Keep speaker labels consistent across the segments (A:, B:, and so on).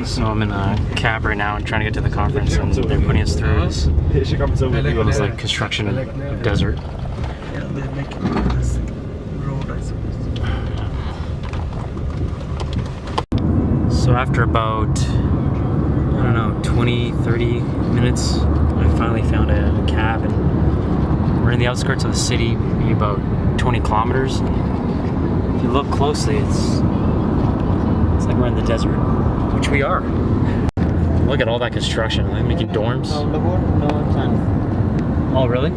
A: So I'm in a cab right now and trying to get to the conference, and they're putting us through this like construction desert.
B: Yeah, they're making this road, I suppose.
A: So after about, I don't know, 20, 30 minutes, I finally found a cab, and we're in the outskirts of the city, maybe about 20 kilometers. If you look closely, it's like we're in the desert, which we are. Look at all that construction. They're making dorms. Oh, really?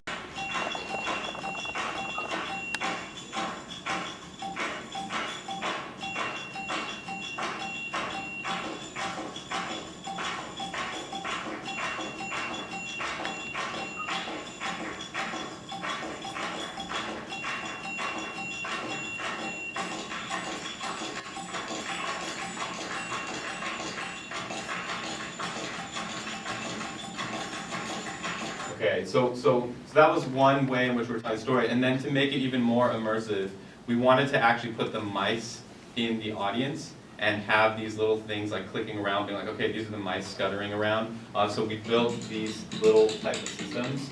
C: Okay, so that was one way in which we're telling the story, and then to make it even more immersive, we wanted to actually put the mice in the audience and have these little things like clicking around, being like, okay, these are the mice scuttering around. So we built these little type of systems.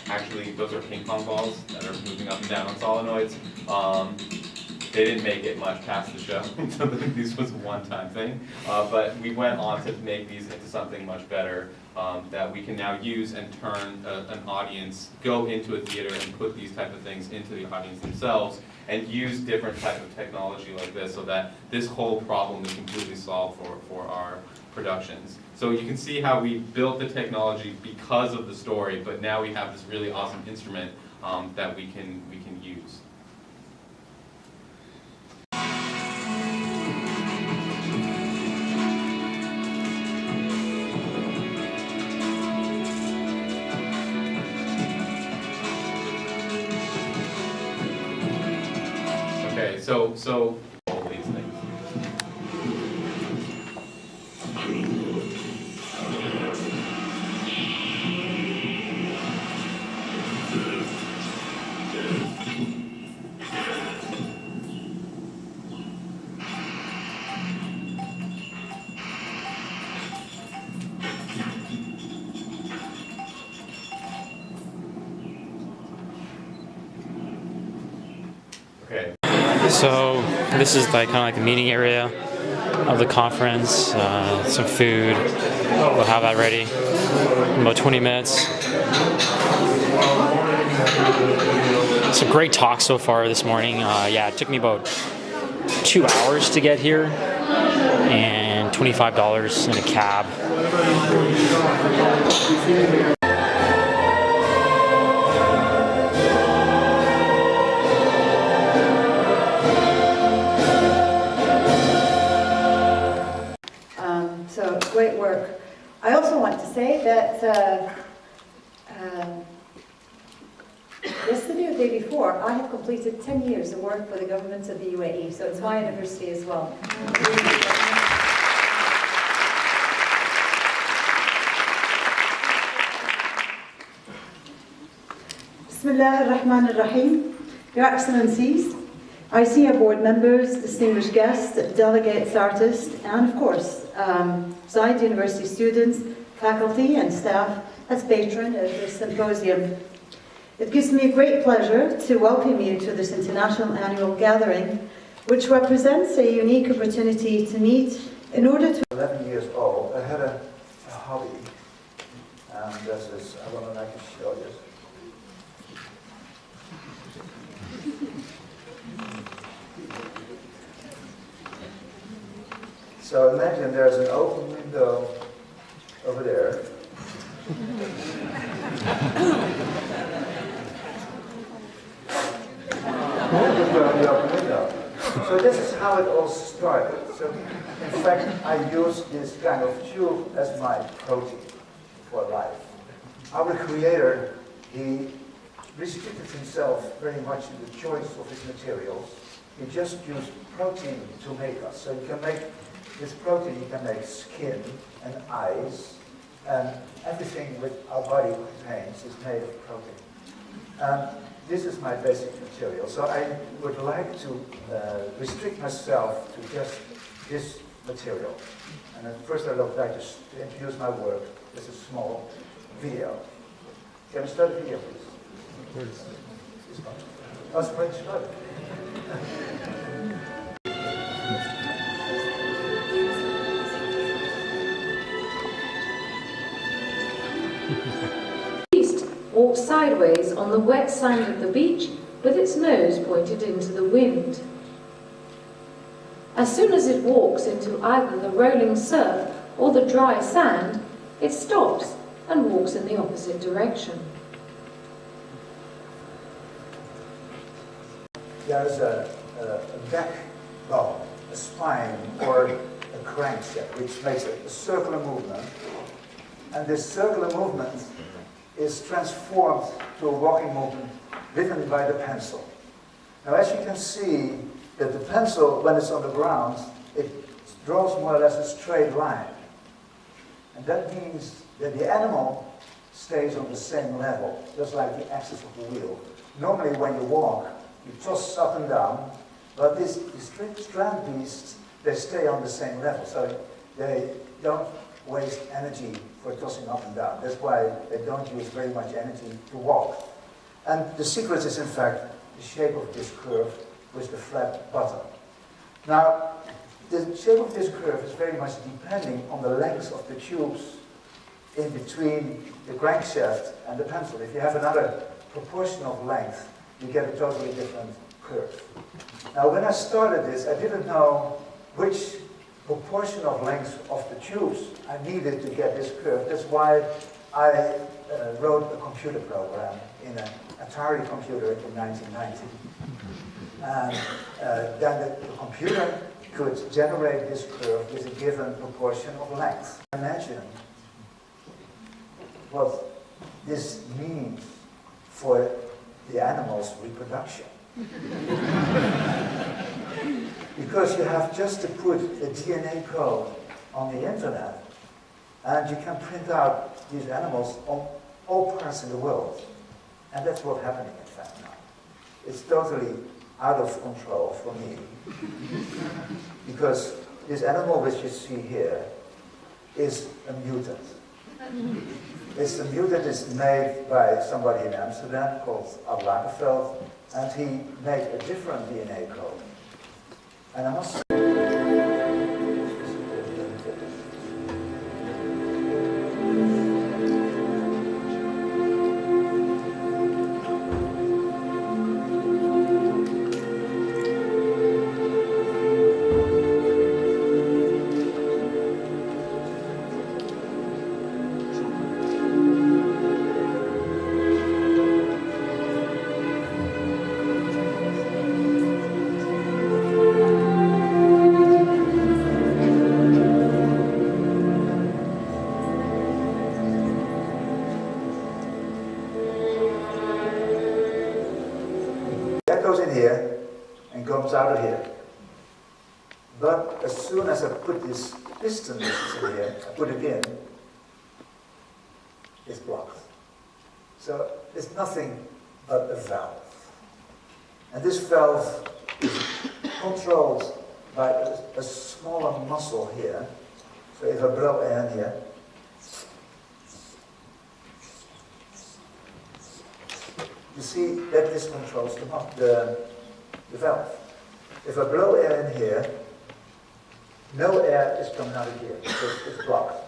C: Actually, those are ping pong balls that are moving up and down on solenoids. They didn't make it much past the show, so this was a one-time thing. But we went on to make these into something much better that we can now use and turn an audience, go into a theater and put these type of things into the audience themselves and use different type of technology like this so that this whole problem is completely solved for our productions. So you can see how we built the technology because of the story, but now we have this really awesome instrument that we can use. Okay, so all these things. Okay.
A: So this is like kind of like the meeting area of the conference. Some food. We'll have that ready in about 20 minutes. Some great talks so far this morning. Yeah, it took me about 2 hours to get here and $25 in a cab.
D: So great work. I also want to say that yesterday or the day before, I have completed 10 years of work for the government of the UAE, so it's my anniversary as well. Bismillah ar-Rahman ar-Rahim. Your Excellencies, ISEA board members, distinguished guests, delegates, artists, and of course, Zayed University students, faculty and staff as patron of this symposium. It gives me a great pleasure to welcome you to this international annual gathering, which represents a unique opportunity to meet in order to...
E: 11 years old, I had a hobby, and this is, I want to show you. So imagine there's an open window over there. The open window. So this is how it all started. So in fact, I used this kind of tube as my protein for life. Our creator, he restricted himself very much in the choice of his materials. He just used protein to make us. So you can make this protein, you can make skin and eyes, and everything which our body contains is made of protein. And this is my basic material. So I would like to restrict myself to just this material. And at first I would like to introduce my work. This is a small video. Can we start the video, please? This one. Oh, it's already started.
F: Walks sideways on the wet sand of the beach with its nose pointed into the wind. As soon as it walks into either the rolling surf or the dry sand, it stops and walks in the opposite direction.
E: There's a backbone, a spine, or a crankshaft, which makes a circular movement. And this circular movement is transformed to a walking movement written by the pencil. Now, as you can see, that the pencil, when it's on the ground, it draws more or less a straight line. And that means that the animal stays on the same level, just like the axis of the wheel. Normally, when you walk, you toss up and down, but these strand beasts, they stay on the same level, so they don't waste energy for tossing up and down. That's why they don't use very much energy to walk. And the secret is, in fact, the shape of this curve with the flat bottom. Now, the shape of this curve is very much depending on the length of the tubes in between the crankshaft and the pencil. If you have another proportional length, you get a totally different curve. Now, when I started this, I didn't know which proportion of length of the tubes I needed to get this curve. That's why I wrote a computer program in an Atari computer in 1990. And then the computer could generate this curve with a given proportion of length. Imagine what this means for the animal's reproduction. Because you have just to put a DNA code on the internet, and you can print out these animals on all parts in the world. And that's what's happening, in fact, now. It's totally out of control for me. Because this animal which you see here is a mutant. It's a mutant is made by somebody in Amsterdam called Ab Lagerfeld, and he made a different DNA code. And I must say, goes in here and comes out of here. But as soon as I put this piston in here, I put it in, it's blocked. So it's nothing but a valve. And this valve is controlled by a smaller muscle here. So if I blow air in here, you see that this controls the valve. If I blow air in here, no air is coming out of here because it's blocked.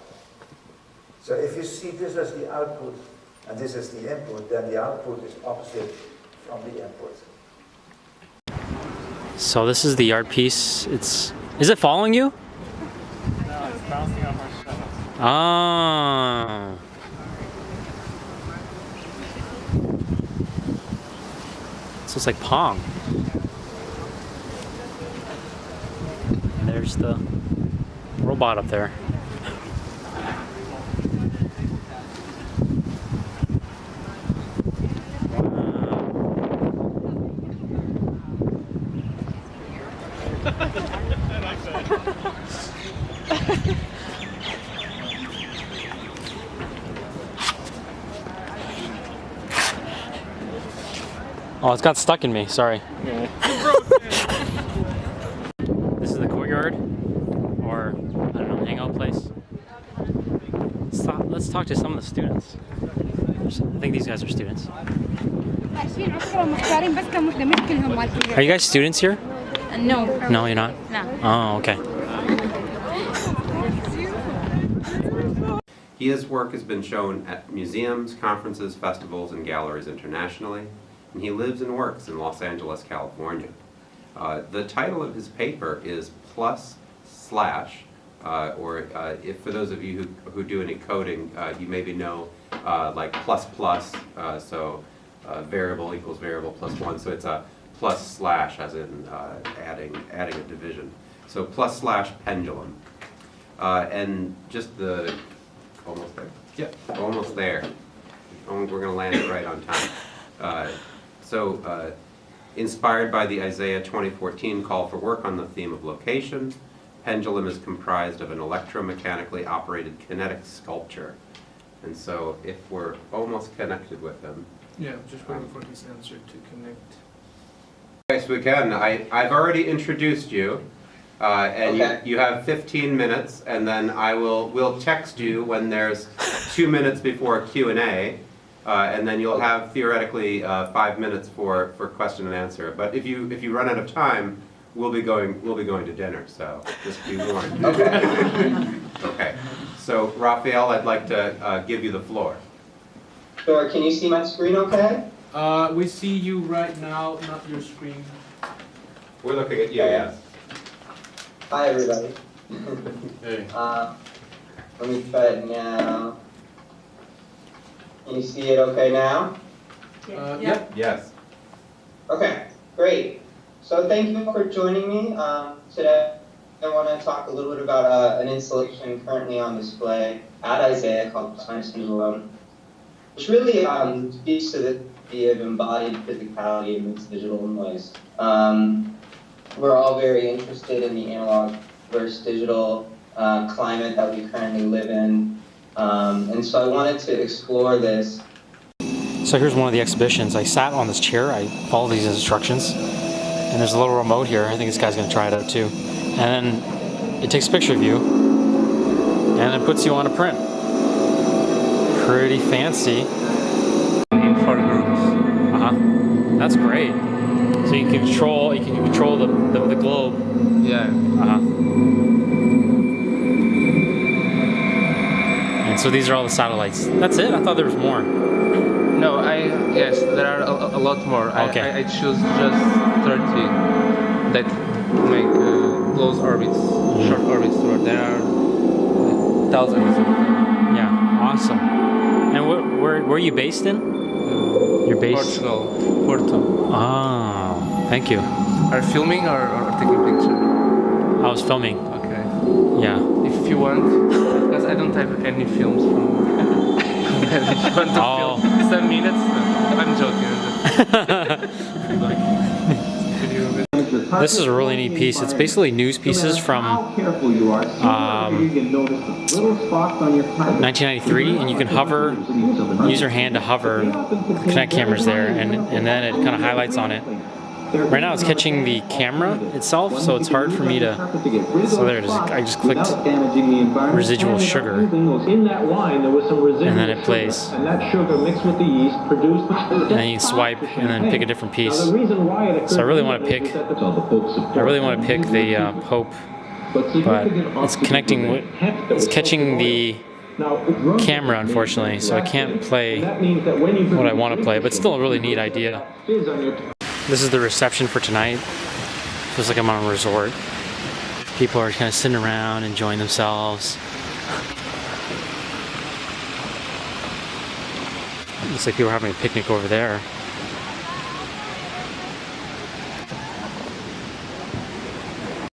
E: So if you see this as the output and this is the input, then the output is opposite from the input.
A: So this is the art piece. Is it following you?
B: No, it's bouncing off our shelves.
A: Ah. So it's like Pong. And there's the robot up there. Oh, it's got stuck in me, sorry.
B: Yeah.
A: This is the courtyard. more, I don't know, hangout place. Let's talk to some of the students. I think these guys are students. Are you guys students here?
G: No.
A: No, you're not?
G: No.
A: Oh, okay.
H: His work has been shown at museums, conferences, festivals, and galleries internationally, and he lives and works in Los Angeles, California. The title of his paper is +/, if for those of you who do any coding, you maybe know like ++, so variable equals variable +1, so it's a +/ as in adding a division. So +/ pendulum. And just the, almost there? Yeah, almost there. We're going to land it right on time. Inspired by the ISEA 2014 call for work on the theme of location, Pendulum is comprised of an electromechanically operated kinetic sculpture. And so if we're almost connected with him.
B: Yeah, I'm just waiting for his answer to connect.
H: Yes, we can. I've already introduced you. And
I: Okay.
H: you have 15 minutes, and then we'll text you when there's 2 minutes before Q&A, and then you'll have theoretically 5 minutes for question and answer. But if you run out of time, we'll be going to dinner. So just be warned.
I: Okay.
H: Okay. So Raphael, I'd like to give you the floor.
I: Sure, can you see my screen okay?
B: We see you right now, not your screen.
H: We're looking at you. Yes.
I: Hi, everybody.
B: Hey.
I: Let me try it now. Can you see it okay now?
B: Yep.
H: Yes.
I: Okay, great. So thank you for joining me. Today I want to talk a little bit about an installation currently on display at ISEA called Science Alone, which really speaks to the idea of embodied physicality amidst digital noise. We're all very interested in the analog versus digital climate that we currently live in. And so I wanted to explore this.
A: So here's one of the exhibitions. I sat on this chair, I followed these instructions, and there's a little remote here. I think this guy's gonna try it out too. And then it takes a picture of you, and it puts you on a print. Pretty fancy.
B: In 4 groups.
A: That's great. So you can control the globe.
B: Yeah.
A: And so these are all the satellites. That's it? I thought there was more.
J: No, yes, there are a lot more.
A: Okay.
J: I choose just 30 that make close orbits, short orbits. So there are thousands of them.
A: Yeah, awesome. And where are you based in? You're based?
J: Portugal, Porto.
A: Oh, thank you.
J: Are filming or taking picture?
A: I was filming.
J: Okay.
A: Yeah.
J: If you want, because I don't have any films from. If you want to film some minutes, I'm joking.
A: This is a really neat piece. It's basically news pieces from 1993, and you can hover, use your hand to hover, connect cameras there, and then it kind of highlights on it. Right now it's catching the camera itself, so it's hard for me to, so there it is. I just clicked residual sugar, and then it plays. And then you swipe and then pick a different piece. So I really want to pick the Pope, but it's catching the camera, unfortunately, so I can't play what I want to play, but still a really neat idea. This is the reception for tonight. Feels like I'm on a resort. People are kind of sitting around, enjoying themselves. Looks like people are having a picnic over there.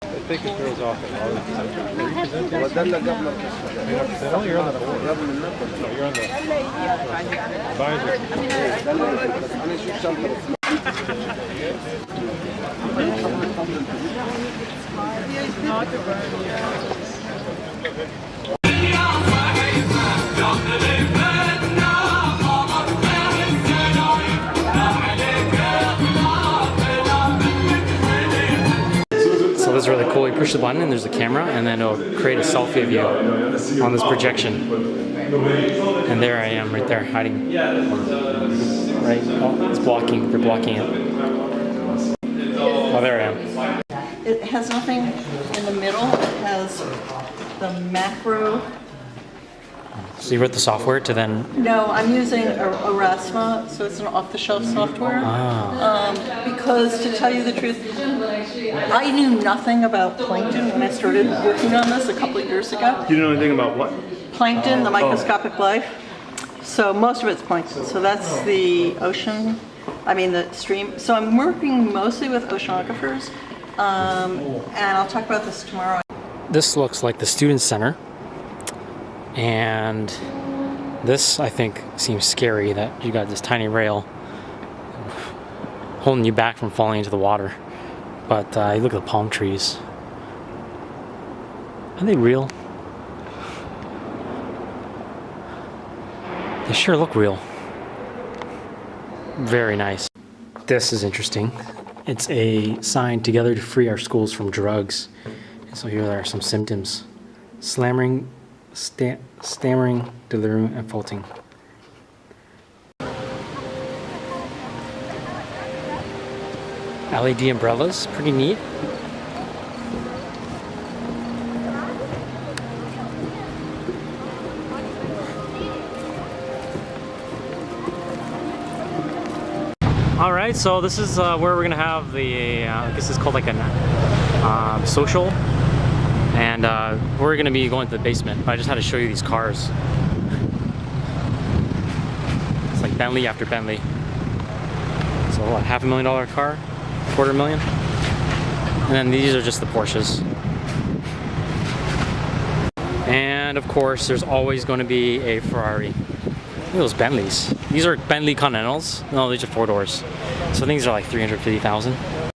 K: I think it throws off at all the time. You're on the board. No, you're on the
A: So this is really cool. He push the button and there's a camera, and then it'll create a selfie of you on this projection. And there I am, right there, hiding. Right? Oh, it's blocking. They're blocking it. Oh, there I am.
G: It has nothing in the middle. It has the macro.
A: So you wrote the software to then...
G: No, I'm using Erasma, so it's an off-the-shelf software. Because to tell you the truth, I knew nothing about plankton when I started working on this a couple of years ago.
B: You know anything about what?
G: Plankton, the microscopic life. So most of it's plankton. So that's the ocean, the stream. So I'm working mostly with oceanographers, and I'll talk about this tomorrow.
A: This looks like the student center. And this, I think, seems scary that you got this tiny rail holding you back from falling into the water. But you look at the palm trees. Are they real? They sure look real. Very nice. This is interesting. It's a sign together to free our schools from drugs. And so here are some symptoms. Stammering, delirium, and faulting. LED umbrellas, pretty neat. All right, so this is where we're gonna have the, this is called like a social. And we're gonna be going to the basement. I just had to show you these cars. It's like Bentley after Bentley. So what, $500,000 car? $250,000? And then these are just the Porsches. And of course, there's always going to be a Ferrari. Look at those Bentleys. These are Bentley Continentals. No, these are 4 doors. So things are like $350,000.